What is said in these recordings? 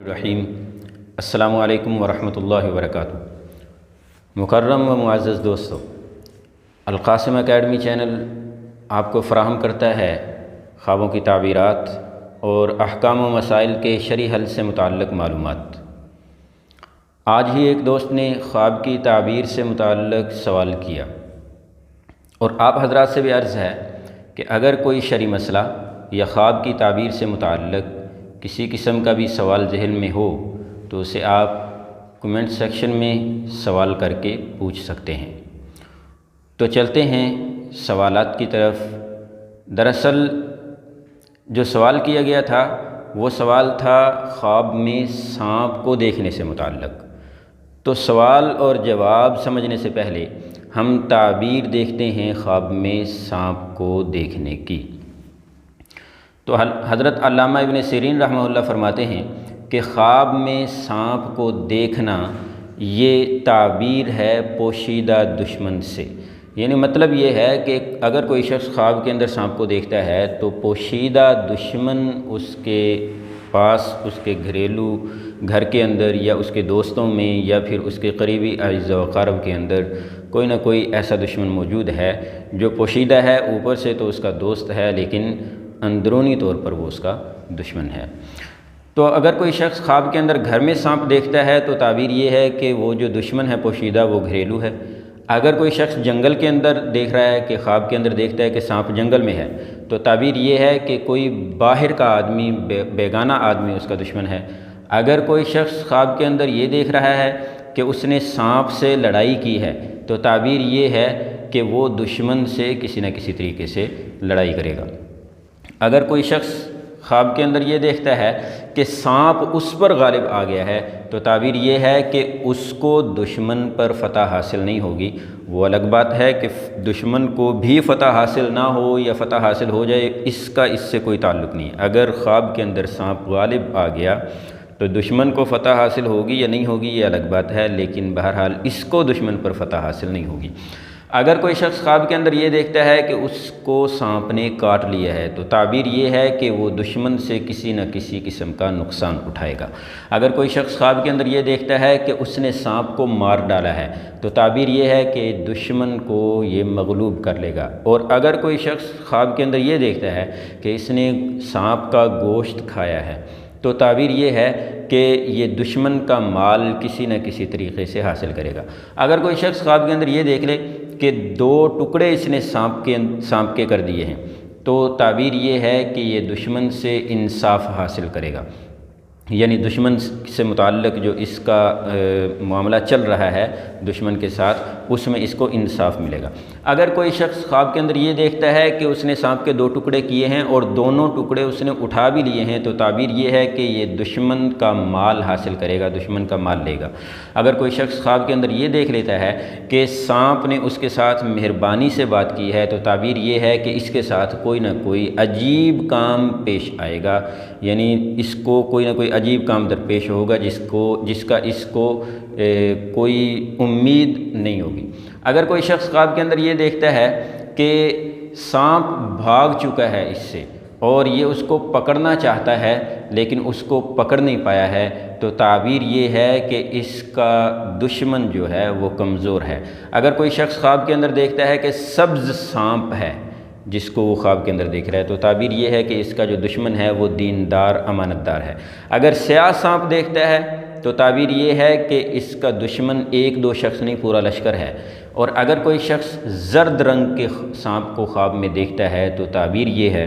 الرحیم السلام علیکم ورحمۃ اللہ وبرکاتہ۔ مکرم و معزز دوستو، القاسم اکیڈمی چینل آپ کو فراہم کرتا ہے خوابوں کی تعبیرات اور احکام و مسائل کے شرعی حل سے متعلق معلومات۔ آج ہی ایک دوست نے خواب کی تعبیر سے متعلق سوال کیا، اور آپ حضرات سے بھی عرض ہے کہ اگر کوئی شرعی مسئلہ یا خواب کی تعبیر سے متعلق کسی قسم کا بھی سوال ذہن میں ہو تو اسے آپ کمنٹ سیکشن میں سوال کر کے پوچھ سکتے ہیں۔ تو چلتے ہیں سوالات کی طرف۔ دراصل جو سوال کیا گیا تھا وہ سوال تھا خواب میں سانپ کو دیکھنے سے متعلق۔ تو سوال اور جواب سمجھنے سے پہلے ہم تعبیر دیکھتے ہیں خواب میں سانپ کو دیکھنے کی۔ تو حضرت علامہ ابن سیرین رحمہ اللہ فرماتے ہیں کہ خواب میں سانپ کو دیکھنا یہ تعبیر ہے پوشیدہ دشمن سے، یعنی مطلب یہ ہے کہ اگر کوئی شخص خواب کے اندر سانپ کو دیکھتا ہے تو پوشیدہ دشمن اس کے پاس، اس کے گھریلو گھر کے اندر یا اس کے دوستوں میں یا پھر اس کے قریبی اعزاء و اقارب کے اندر کوئی نہ کوئی ایسا دشمن موجود ہے جو پوشیدہ ہے، اوپر سے تو اس کا دوست ہے لیکن اندرونی طور پر وہ اس کا دشمن ہے۔ تو اگر کوئی شخص خواب کے اندر گھر میں سانپ دیکھتا ہے تو تعبیر یہ ہے کہ وہ جو دشمن ہے پوشیدہ وہ گھریلو ہے۔ اگر کوئی شخص جنگل کے اندر دیکھ رہا ہے کہ خواب کے اندر دیکھتا ہے کہ سانپ جنگل میں ہے تو تعبیر یہ ہے کہ کوئی باہر کا آدمی، بیگانہ آدمی اس کا دشمن ہے۔ اگر کوئی شخص خواب کے اندر یہ دیکھ رہا ہے کہ اس نے سانپ سے لڑائی کی ہے تو تعبیر یہ ہے کہ وہ دشمن سے کسی نہ کسی طریقے سے لڑائی کرے گا۔ اگر کوئی شخص خواب کے اندر یہ دیکھتا ہے کہ سانپ اس پر غالب آ گیا ہے تو تعبیر یہ ہے کہ اس کو دشمن پر فتح حاصل نہیں ہوگی۔ وہ الگ بات ہے کہ دشمن کو بھی فتح حاصل نہ ہو یا فتح حاصل ہو جائے، اس سے کوئی تعلق نہیں۔ اگر خواب کے اندر سانپ غالب آ گیا تو دشمن کو فتح حاصل ہوگی یا نہیں ہوگی یہ الگ بات ہے، لیکن بہرحال اس کو دشمن پر فتح حاصل نہیں ہوگی۔ اگر کوئی شخص خواب کے اندر یہ دیکھتا ہے کہ اس کو سانپ نے کاٹ لیا ہے تو تعبیر یہ ہے کہ وہ دشمن سے کسی نہ کسی قسم کا نقصان اٹھائے گا۔ اگر کوئی شخص خواب کے اندر یہ دیکھتا ہے کہ اس نے سانپ کو مار ڈالا ہے تو تعبیر یہ ہے کہ دشمن کو یہ مغلوب کر لے گا۔ اور اگر کوئی شخص خواب کے اندر یہ دیکھتا ہے کہ اس نے سانپ کا گوشت کھایا ہے تو تعبیر یہ ہے کہ یہ دشمن کا مال کسی نہ کسی طریقے سے حاصل کرے گا۔ اگر کوئی شخص خواب کے اندر یہ دیکھ لے کہ 2 ٹکڑے اس نے سانپ کے کر دیے ہیں تو تعبیر یہ ہے کہ یہ دشمن سے انصاف حاصل کرے گا، یعنی دشمن سے متعلق جو اس کا معاملہ چل رہا ہے دشمن کے ساتھ، اس میں اس کو انصاف ملے گا۔ اگر کوئی شخص خواب کے اندر یہ دیکھتا ہے کہ اس نے سانپ کے 2 ٹکڑے کیے ہیں اور دونوں ٹکڑے اس نے اٹھا بھی لیے ہیں تو تعبیر یہ ہے کہ یہ دشمن کا مال حاصل کرے گا، دشمن کا مال لے گا۔ اگر کوئی شخص خواب کے اندر یہ دیکھ لیتا ہے کہ سانپ نے اس کے ساتھ مہربانی سے بات کی ہے تو تعبیر یہ ہے کہ اس کے ساتھ کوئی نہ کوئی عجیب کام پیش آئے گا، یعنی اس کو کوئی نہ کوئی عجیب کام درپیش ہوگا جس کا اس کو کوئی امید نہیں ہوگی۔ اگر کوئی شخص خواب کے اندر یہ دیکھتا ہے کہ سانپ بھاگ چکا ہے اس سے اور یہ اس کو پکڑنا چاہتا ہے لیکن اس کو پکڑ نہیں پایا ہے تو تعبیر یہ ہے کہ اس کا دشمن جو ہے وہ کمزور ہے۔ اگر کوئی شخص خواب کے اندر دیکھتا ہے کہ سبز سانپ ہے جس کو وہ خواب کے اندر دیکھ رہا ہے تو تعبیر یہ ہے کہ اس کا جو دشمن ہے وہ دیندار، امانت دار ہے۔ اگر سیاہ سانپ دیکھتا ہے تو تعبیر یہ ہے کہ اس کا دشمن 1-2 شخص نہیں، پورا لشکر ہے۔ اور اگر کوئی شخص زرد رنگ کے سانپ کو خواب میں دیکھتا ہے تو تعبیر یہ ہے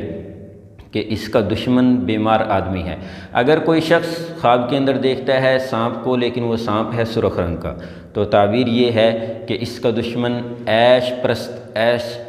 کہ اس کا دشمن بیمار آدمی ہے۔ اگر کوئی شخص خواب کے اندر دیکھتا ہے سانپ کو لیکن وہ سانپ ہے سرخ رنگ کا تو تعبیر یہ ہے کہ اس کا دشمن عیش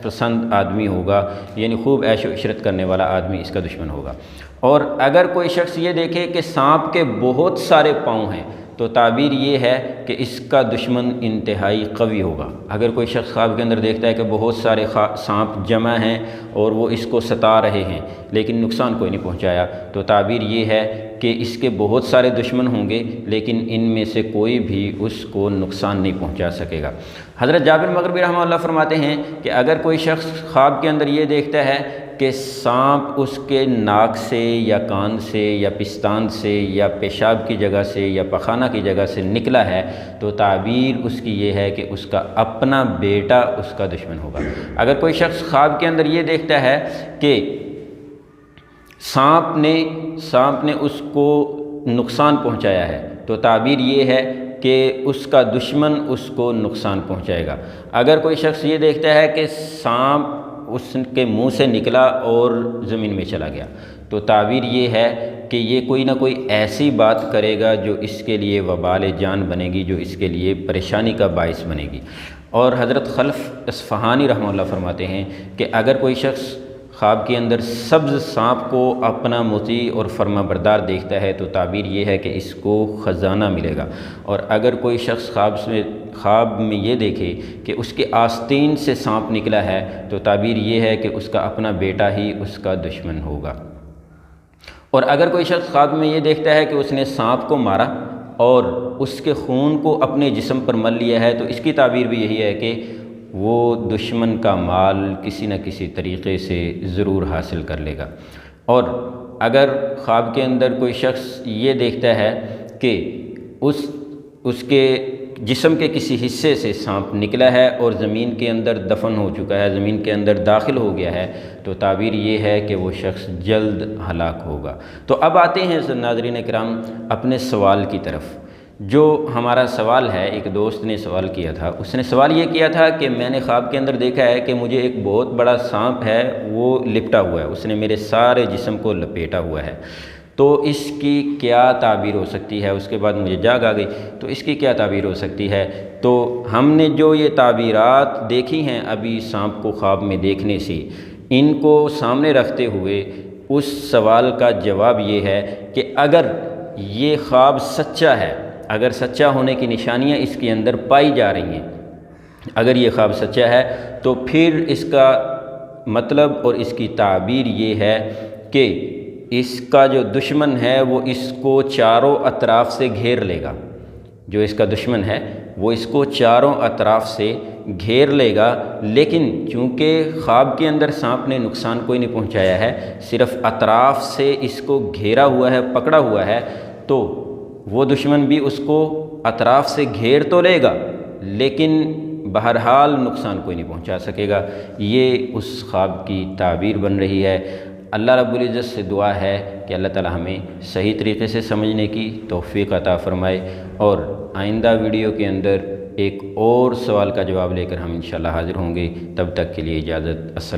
پسند آدمی ہوگا، یعنی خوب عیش و عشرت کرنے والا آدمی اس کا دشمن ہوگا۔ اور اگر کوئی شخص یہ دیکھے کہ سانپ کے بہت سارے پاؤں ہیں تو تعبیر یہ ہے کہ اس کا دشمن انتہائی قوی ہوگا۔ اگر کوئی شخص خواب کے اندر دیکھتا ہے کہ بہت سارے سانپ جمع ہیں اور وہ اس کو ستا رہے ہیں لیکن نقصان کوئی نہیں پہنچایا تو تعبیر یہ ہے کہ اس کے بہت سارے دشمن ہوں گے لیکن ان میں سے کوئی بھی اس کو نقصان نہیں پہنچا سکے گا۔ حضرت جابر مغربی رحمہ اللہ فرماتے ہیں کہ اگر کوئی شخص خواب کے اندر یہ دیکھتا ہے کہ سانپ اس کے ناک سے یا کان سے یا پستان سے یا پیشاب کی جگہ سے یا پخانہ کی جگہ سے نکلا ہے تو تعبیر اس کی یہ ہے کہ اس کا اپنا بیٹا اس کا دشمن ہوگا۔ اگر کوئی شخص خواب کے اندر یہ دیکھتا ہے کہ سانپ نے اس کو نقصان پہنچایا ہے تو تعبیر یہ ہے کہ اس کا دشمن اس کو نقصان پہنچائے گا۔ اگر کوئی شخص یہ دیکھتا ہے کہ سانپ اس کے منہ سے نکلا اور زمین میں چلا گیا تو تعبیر یہ ہے کہ یہ کوئی نہ کوئی ایسی بات کرے گا جو اس کے لیے وبال جان بنے گی، جو اس کے لیے پریشانی کا باعث بنے گی۔ اور حضرت خلف اصفہانی رحمہ اللہ فرماتے ہیں کہ اگر کوئی شخص خواب کے اندر سبز سانپ کو اپنا مطیع اور فرما بردار دیکھتا ہے تو تعبیر یہ ہے کہ اس کو خزانہ ملے گا، اور اگر کوئی شخص خواب میں یہ دیکھے کہ اس کے آستین سے سانپ نکلا ہے تو تعبیر یہ ہے کہ اس کا اپنا بیٹا ہی اس کا دشمن ہوگا۔ اور اگر کوئی شخص خواب میں یہ دیکھتا ہے کہ اس نے سانپ کو مارا اور اس کے خون کو اپنے جسم پر مل لیا ہے تو اس کی تعبیر بھی یہی ہے کہ وہ دشمن کا مال کسی نہ کسی طریقے سے ضرور حاصل کر لے گا۔ اور اگر خواب کے اندر کوئی شخص یہ دیکھتا ہے کہ اس کے جسم کے کسی حصے سے سانپ نکلا ہے اور زمین کے اندر دفن ہو چکا ہے، زمین کے اندر داخل ہو گیا ہے تو تعبیر یہ ہے کہ وہ شخص جلد ہلاک ہوگا۔ تو اب آتے ہیں ناظرین کرام اپنے سوال کی طرف۔ جو ہمارا سوال ہے، ایک دوست نے سوال کیا تھا، اس نے سوال یہ کیا تھا کہ میں نے خواب کے اندر دیکھا ہے کہ مجھے ایک بہت بڑا سانپ ہے وہ لپٹا ہوا ہے، اس نے میرے سارے جسم کو لپیٹا ہوا ہے، تو اس کی کیا تعبیر ہو سکتی ہے؟ اس کے بعد مجھے جاگ آ گئی تو اس کی کیا تعبیر ہو سکتی ہے؟ تو ہم نے جو یہ تعبیرات دیکھی ہیں ابھی سانپ کو خواب میں دیکھنے سے، ان کو سامنے رکھتے ہوئے اس سوال کا جواب یہ ہے کہ اگر یہ خواب سچا ہے، اگر سچا ہونے کی نشانیاں اس کے اندر پائی جا رہی ہیں، اگر یہ خواب سچا ہے تو پھر اس کا مطلب اور اس کی تعبیر یہ ہے کہ اس کا جو دشمن ہے وہ اس کو چاروں اطراف سے گھیر لے گا، جو اس کا دشمن ہے وہ اس کو چاروں اطراف سے گھیر لے گا، لیکن چونکہ خواب کے اندر سانپ نے نقصان کوئی نہیں پہنچایا ہے، صرف اطراف سے اس کو گھیرا ہوا ہے، پکڑا ہوا ہے، تو وہ دشمن بھی اس کو اطراف سے گھیر تو لے گا لیکن بہرحال نقصان کوئی نہیں پہنچا سکے گا۔ یہ اس خواب کی تعبیر بن رہی ہے۔ اللہ رب العزت سے دعا ہے کہ اللہ تعالی ہمیں صحیح طریقے سے سمجھنے کی توفیق عطا فرمائے، اور آئندہ ویڈیو کے اندر ایک اور سوال کا جواب لے کر ہم انشاءاللہ حاضر ہوں گے۔ تب تک کے لیے اجازت، السلام۔